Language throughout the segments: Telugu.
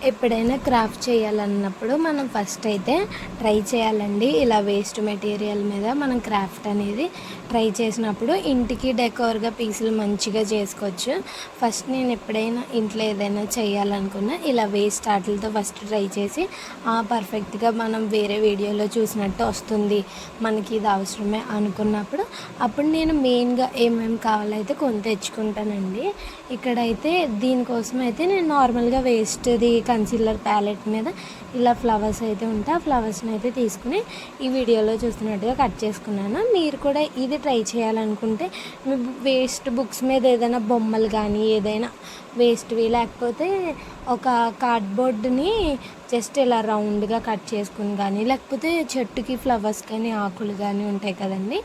ఎప్పుడైనా క్రాఫ్ట్ చేయాలన్నప్పుడు మనం ఫస్ట్ అయితే ట్రై చేయాలండి. ఇలా వేస్ట్ మెటీరియల్ మీద మనం క్రాఫ్ట్ అనేది ట్రై చేసినప్పుడు ఇంటికి డెకోర్గా పీసులు మంచిగా చేసుకోవచ్చు. ఫస్ట్ నేను ఎప్పుడైనా ఇంట్లో ఏదైనా చేయాలనుకున్నా ఇలా వేస్ట్ వాటిలతో ఫస్ట్ ట్రై చేసి పర్ఫెక్ట్గా మనం వేరే వీడియోలో చూసినట్టు వస్తుంది, మనకి ఇది అవసరమే అనుకున్నప్పుడు అప్పుడు నేను మెయిన్గా ఏమేమి కావాలైతే కొని తెచ్చుకుంటానండి. ఇక్కడైతే దీనికోసం అయితే నేను నార్మల్గా వేస్ట్ది కన్సీలర్ ప్యాలెట్ మీద ఇలా ఫ్లవర్స్ అయితే ఉంటే ఆ ఫ్లవర్స్ని అయితే తీసుకుని ఈ వీడియోలో చూస్తున్నట్టుగా కట్ చేసుకున్నాను. మీరు కూడా ఇది ట్రై చేయాలనుకుంటే మీ వేస్ట్ బుక్స్ మీద ఏదైనా బొమ్మలు కానీ ఏదైనా వేస్ట్వి లేకపోతే ఒక కార్డ్బోర్డ్ని జస్ట్ ఇలా రౌండ్గా కట్ చేసుకుని కానీ లేకపోతే చెట్టుకి ఫ్లవర్స్ కానీ ఆకులు కానీ ఉంటాయి కదండి,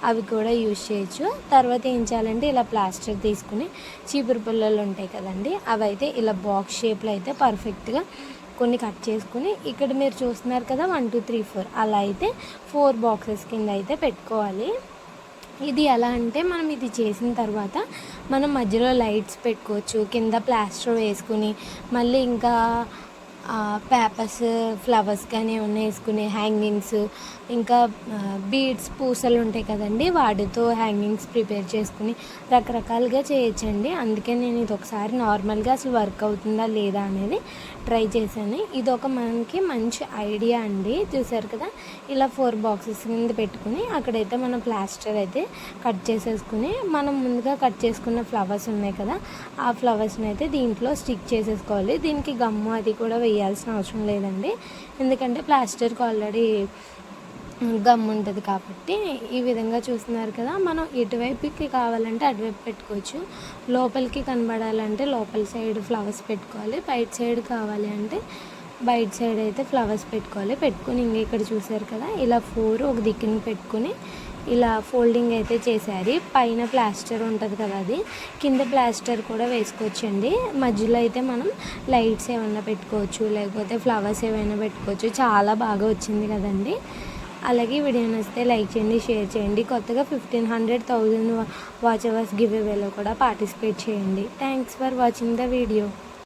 అవి కూడా యూజ్ చేయొచ్చు. తర్వాత ఏం చేయాలంటే ఇలా ప్లాస్టర్ తీసుకుని చీపురు పుల్లలు ఉంటాయి కదండి, అవి అయితే ఇలా బాక్స్ షేప్లో అయితే పర్ఫెక్ట్గా కొన్ని కట్ చేసుకుని ఇక్కడ మీరు చూస్తున్నారు కదా 1 2 3 4 అలా అయితే 4 బాక్సెస్ కింద అయితే పెట్టుకోవాలి. ఇది ఎలా అంటే మనం ఇది చేసిన తర్వాత మనం మధ్యలో లైట్స్ పెట్టుకోవచ్చు, కింద ప్లాస్టర్ వేసుకుని మళ్ళీ ఇంకా పేపర్స్ ఫ్లవర్స్ కానీ ఏమన్నా వేసుకుని హ్యాంగింగ్స్ ఇంకా బీడ్స్ పూసలు ఉంటాయి కదండి, వాటితో హ్యాంగింగ్స్ ప్రిపేర్ చేసుకుని రకరకాలుగా చేయొచ్చండి. అందుకే నేను ఇది ఒకసారి నార్మల్గా అసలు వర్క్ అవుతుందా లేదా అనేది ట్రై చేశాను. ఇది ఒక మనకి మంచి ఐడియా అండి. చూసారు కదా, ఇలా 4 బాక్సెస్ కింద పెట్టుకుని అక్కడైతే మనం ప్లాస్టర్ అయితే కట్ చేసేసుకుని మనం ముందుగా కట్ చేసుకున్న ఫ్లవర్స్ ఉన్నాయి కదా, ఆ ఫ్లవర్స్ని అయితే దీంట్లో స్టిక్ చేసేసుకోవాలి. దీనికి గమ్ము అది కూడా వేయాల్సిన అవసరం లేదండి, ఎందుకంటే ప్లాస్టర్కి ఆల్రెడీ గమ్ ఉంటుంది కాబట్టి. ఈ విధంగా చూస్తున్నారు కదా, మనం ఇటువైపుకి కావాలంటే అటువైపు పెట్టుకోవచ్చు, లోపలికి కనబడాలంటే లోపల సైడ్ ఫ్లవర్స్ పెట్టుకోవాలి, బయట సైడ్ కావాలి అంటే బయట సైడ్ అయితే ఫ్లవర్స్ పెట్టుకోవాలి. పెట్టుకుని ఇంక ఇక్కడ చూసారు కదా ఇలా 4 ఒక దిక్కుని పెట్టుకుని ఇలా ఫోల్డింగ్ అయితే చేశారు. పైన ప్లాస్టర్ ఉంటుంది కదా, అది కింద ప్లాస్టర్ కూడా వేసుకోవచ్చండి. మధ్యలో అయితే మనం లైట్స్ ఏమైనా పెట్టుకోవచ్చు, లేకపోతే ఫ్లవర్స్ ఏమైనా పెట్టుకోవచ్చు. చాలా బాగా వచ్చింది కదండి. అలాగే వీడియో నచ్చితే లైక్ చేయండి, షేర్ చేయండి. కొత్తగా 1500 వాచ్ అవర్స్ గివ్ అవేలో కూడా పార్టిసిపేట్ చేయండి. Thanks for watching the video.